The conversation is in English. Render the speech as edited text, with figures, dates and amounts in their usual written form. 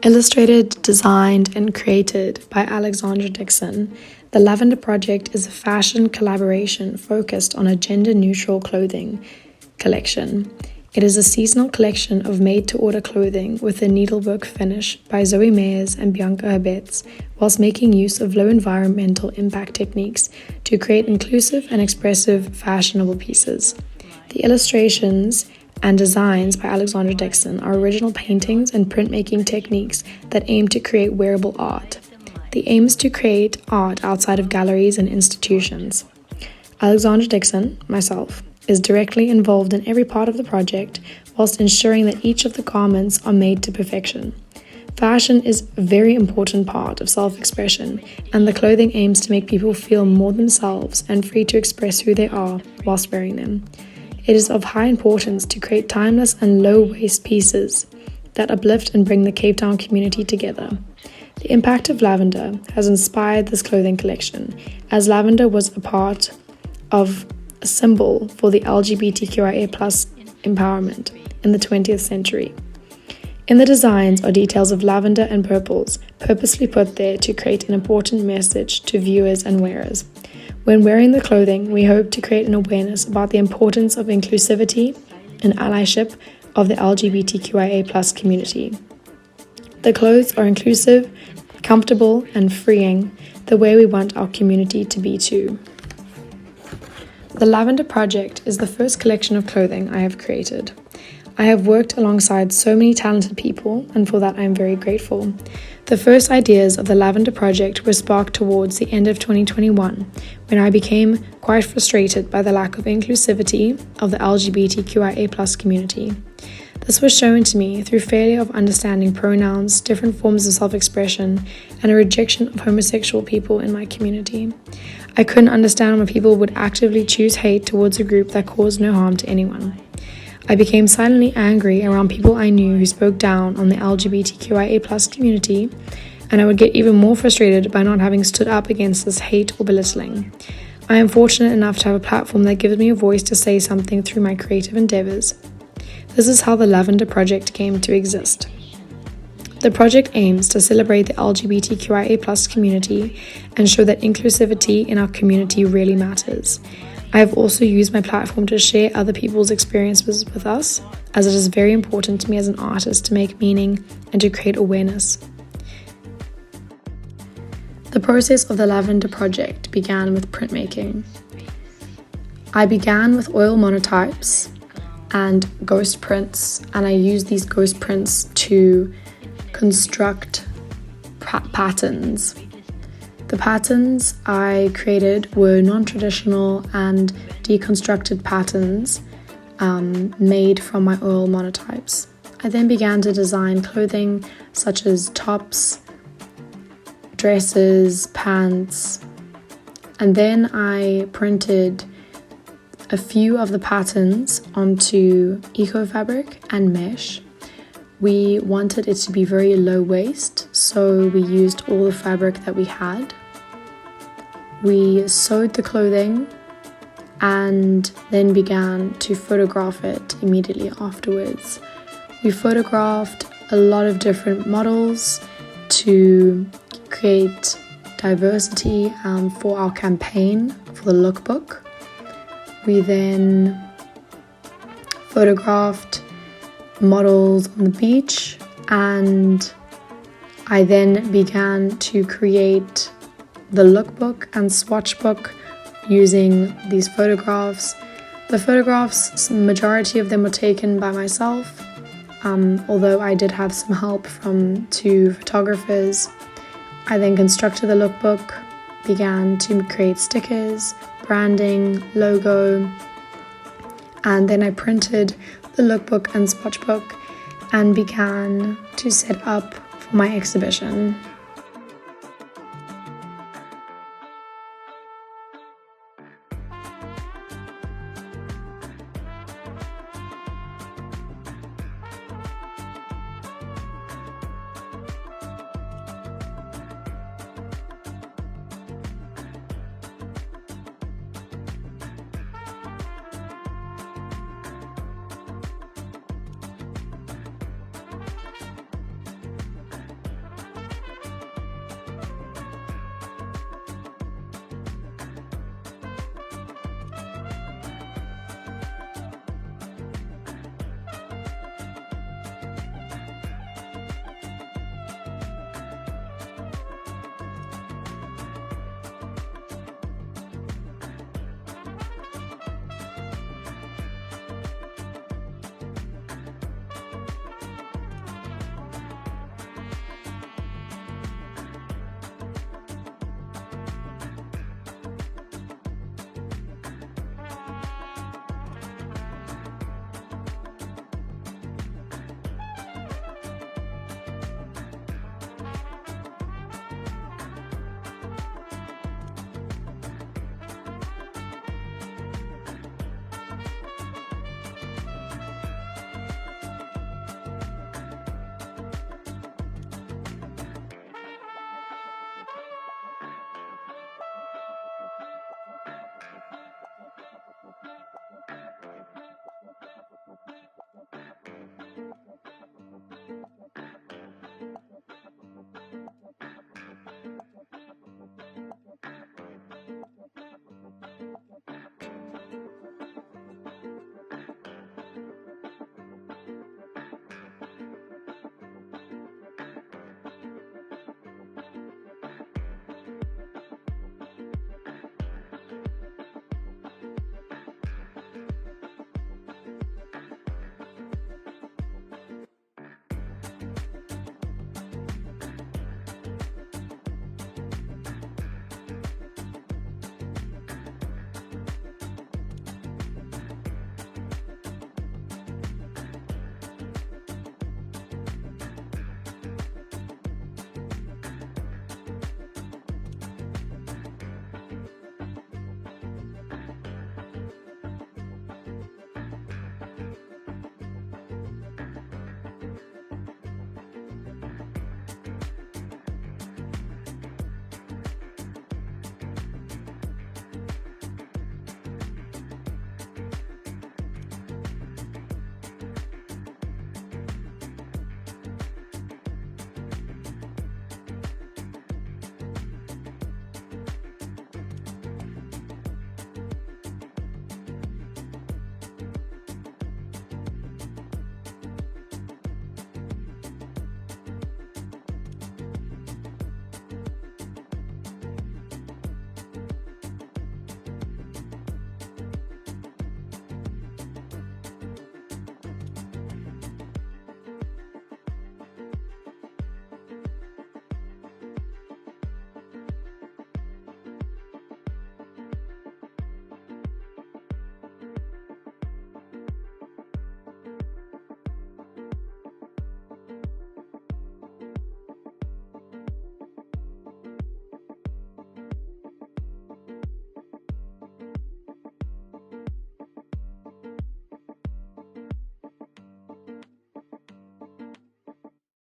Illustrated, designed, and created by Alexandra Dickson, the Lavender Project is a fashion collaboration focused on a gender-neutral clothing collection. It is a seasonal collection of made-to-order clothing with a needlework finish by Zoe Meyers and Bianca Herbets, whilst making use of low environmental impact techniques to create inclusive and expressive fashionable pieces. The illustrations and designs by Alexandra Dickson are original paintings and printmaking techniques that aim to create wearable art. The aim is to create art outside of galleries and institutions. Alexandra Dickson, myself, is directly involved in every part of the project, whilst ensuring that each of the garments are made to perfection. Fashion is a very important part of self-expression, and the clothing aims to make people feel more themselves and free to express who they are whilst wearing them. It is of high importance to create timeless and low-waste pieces that uplift and bring the Cape Town community together. The impact of lavender has inspired this clothing collection, as lavender was a symbol for the LGBTQIA+ empowerment in the 20th century. In the designs are details of lavender and purples, purposely put there to create an important message to viewers and wearers. When wearing the clothing, we hope to create an awareness about the importance of inclusivity and allyship of the LGBTQIA+ community. The clothes are inclusive, comfortable, and freeing, the way we want our community to be too. The Lavender Project is the first collection of clothing I have created. I have worked alongside so many talented people, and for that I am very grateful. The first ideas of the Lavender Project were sparked towards the end of 2021, when I became quite frustrated by the lack of inclusivity of the LGBTQIA+ community. This was shown to me through failure of understanding pronouns, different forms of self-expression, and a rejection of homosexual people in my community. I couldn't understand why people would actively choose hate towards a group that caused no harm to anyone. I became silently angry around people I knew who spoke down on the LGBTQIA+ community, and I would get even more frustrated by not having stood up against this hate or belittling. I am fortunate enough to have a platform that gives me a voice to say something through my creative endeavors. This is how the Lavender Project came to exist. The project aims to celebrate the LGBTQIA+ community and show that inclusivity in our community really matters. I have also used my platform to share other people's experiences with us, as it is very important to me as an artist to make meaning and to create awareness. The process of the Lavender Project began with printmaking. I began with oil monotypes and ghost prints, and I used these ghost prints to construct patterns. The patterns I created were non-traditional and deconstructed patterns made from my oil monotypes. I then began to design clothing such as tops, dresses, pants, and then I printed a few of the patterns onto eco fabric and mesh. We wanted it to be very low waste, so we used all the fabric that we had. We sewed the clothing and then began to photograph it immediately afterwards. We photographed a lot of different models to create diversity for our campaign for the lookbook. We then photographed models on the beach, and I then began to create the lookbook and swatch book using these photographs. The photographs, majority of them were taken by myself, although I did have some help from 2 photographers. I then constructed the lookbook, began to create stickers, branding, logo, and then I printed the lookbook and swatch book and began to set up for my exhibition.